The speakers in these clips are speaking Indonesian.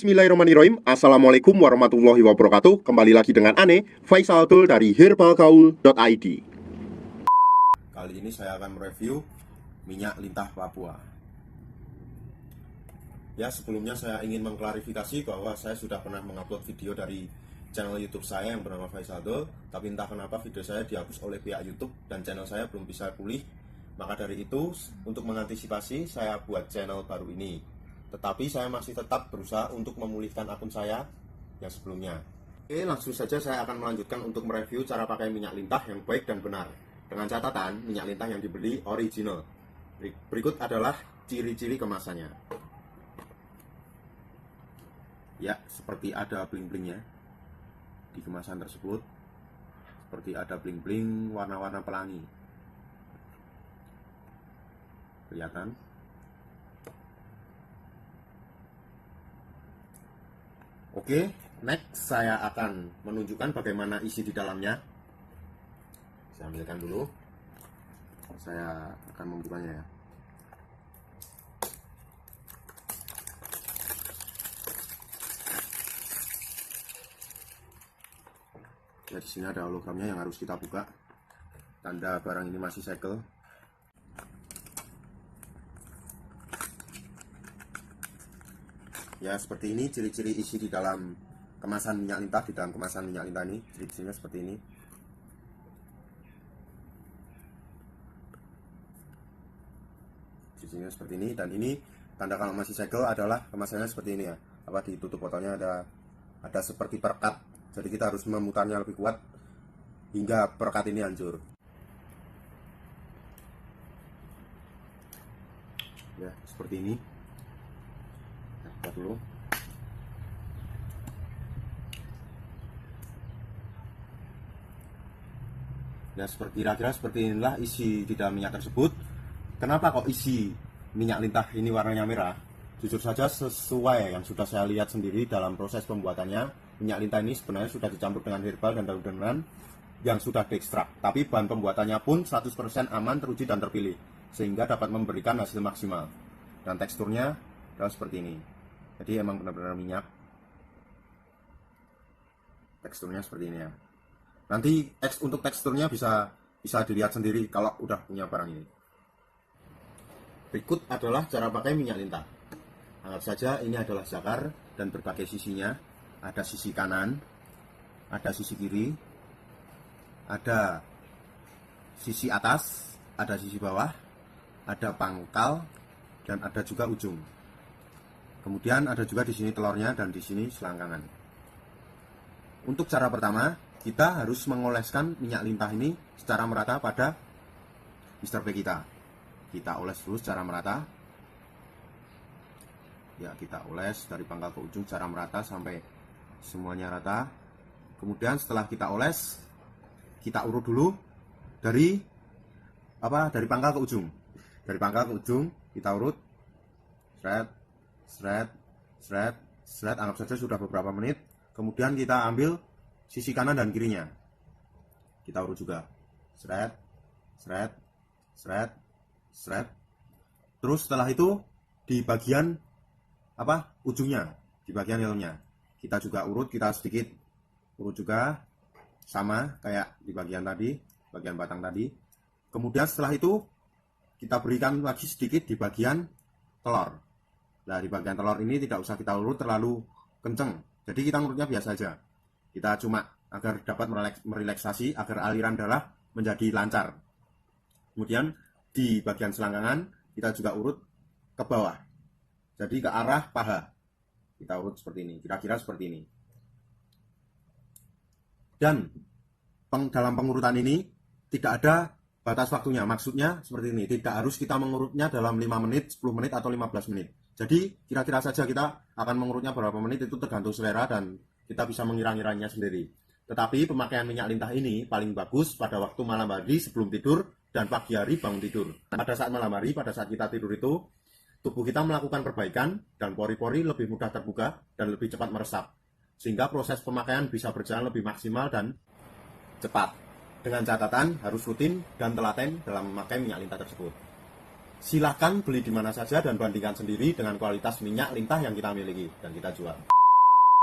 Bismillahirrahmanirrahim. Assalamualaikum warahmatullahi wabarakatuh. Kembali lagi dengan Ane, Faisal Tul dari herbalgaul.id. Kali ini saya akan mereview minyak lintah Papua. Ya, sebelumnya saya ingin mengklarifikasi bahwa saya sudah pernah mengupload video dari channel YouTube saya yang bernama Faisal Tul, tapi entah kenapa video saya dihapus oleh pihak YouTube dan channel saya belum bisa pulih. Maka dari itu, untuk mengantisipasi, saya buat channel baru ini. Tetapi saya masih tetap berusaha untuk memulihkan akun saya yang sebelumnya. Oke, langsung saja saya akan melanjutkan untuk mereview cara pakai minyak lintah yang baik dan benar. Dengan catatan, minyak lintah yang dibeli original. Berikut adalah ciri-ciri kemasannya. Ya, seperti ada bling-blingnya di kemasan tersebut. Seperti ada bling-bling warna-warna pelangi. Kelihatan? Oke, next saya akan menunjukkan bagaimana isi di dalamnya. Saya ambilkan dulu. Saya akan membukanya ya. Ya, di sini ada hologramnya yang harus kita buka. Tanda barang ini masih segel. Ya, seperti ini ciri-ciri isi di dalam kemasan minyak lintah. Di dalam kemasan minyak lintah ini ciri-cirinya seperti ini. Ciri-cirinya seperti ini. Dan ini tanda kalau masih segel adalah kemasannya seperti ini ya. Apa, ditutup botolnya ada seperti perekat. Jadi kita harus memutarnya lebih kuat hingga perekat ini hancur. Ya, seperti ini. Dulu. Ya, kira-kira seperti inilah isi di dalam minyak tersebut. Kenapa kok isi minyak lintah ini warnanya merah? Jujur saja sesuai yang sudah saya lihat sendiri dalam proses pembuatannya, minyak lintah ini sebenarnya sudah dicampur dengan herbal dan daun-daunan yang sudah diekstrak. Tapi bahan pembuatannya pun 100% aman, teruji dan terpilih, sehingga dapat memberikan hasil maksimal. Dan teksturnya adalah seperti ini. Jadi emang benar-benar minyak. Teksturnya seperti ini ya. Nanti untuk teksturnya bisa dilihat sendiri kalau udah punya barang ini. Berikut adalah cara pakai minyak lintah. Anggap saja ini adalah zakar dan berbagai sisinya. Ada sisi kanan, ada sisi kiri, ada sisi atas, ada sisi bawah, ada pangkal, dan ada juga ujung. Kemudian ada juga di sini telurnya dan di sini selangkangan. Untuk cara pertama, kita harus mengoleskan minyak lintah ini secara merata pada Mr. P kita. Kita oles dulu secara merata. Ya, kita oles dari pangkal ke ujung secara merata sampai semuanya rata. Kemudian setelah kita oles, kita urut dulu dari pangkal ke ujung. Dari pangkal ke ujung kita urut. Seret, anggap saja sudah beberapa menit. Kemudian kita ambil sisi kanan dan kirinya, kita urut juga. Seret. Terus setelah itu di bagian ujungnya, di bagian dalamnya kita juga urut, kita sedikit urut juga, sama kayak di bagian tadi, bagian batang tadi. Kemudian setelah itu kita berikan lagi sedikit di bagian telur. Nah, di bagian telur ini tidak usah kita urut terlalu kenceng. Jadi kita ngurutnya biasa aja. Kita cuma agar dapat merelaksasi, agar aliran darah menjadi lancar. Kemudian di bagian selangkangan kita juga urut ke bawah. Jadi ke arah paha. Kita urut seperti ini, kira-kira seperti ini. Dan dalam pengurutan ini tidak ada batas waktunya. Maksudnya seperti ini, tidak harus kita mengurutnya dalam 5 menit, 10 menit, atau 15 menit. Jadi kira-kira saja kita akan mengurutnya berapa menit itu tergantung selera dan kita bisa mengira-ngiranya sendiri. Tetapi pemakaian minyak lintah ini paling bagus pada waktu malam hari sebelum tidur dan pagi hari bangun tidur. Pada saat malam hari, pada saat kita tidur itu, tubuh kita melakukan perbaikan dan pori-pori lebih mudah terbuka dan lebih cepat meresap. Sehingga proses pemakaian bisa berjalan lebih maksimal dan cepat. Dengan catatan harus rutin dan telaten dalam memakai minyak lintah tersebut. Silakan beli di mana saja dan bandingkan sendiri dengan kualitas minyak lintah yang kita miliki dan kita jual.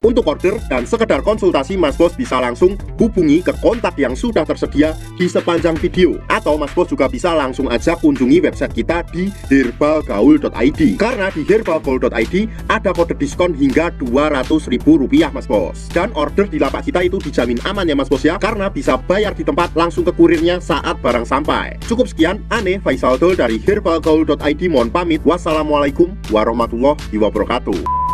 Untuk order dan sekedar konsultasi, Mas Bos bisa langsung hubungi ke kontak yang sudah tersedia di sepanjang video. Atau Mas Bos juga bisa langsung aja kunjungi website kita di herbalgaul.id. Karena di herbalgaul.id ada kode diskon hingga Rp200.000 Mas Bos. Dan order di lapak kita itu dijamin aman ya Mas Bos ya, karena bisa bayar di tempat langsung ke kurirnya saat barang sampai. Cukup sekian, Ane Faisal Dul dari herbalgaul.id mohon pamit. Wassalamualaikum warahmatullahi wabarakatuh.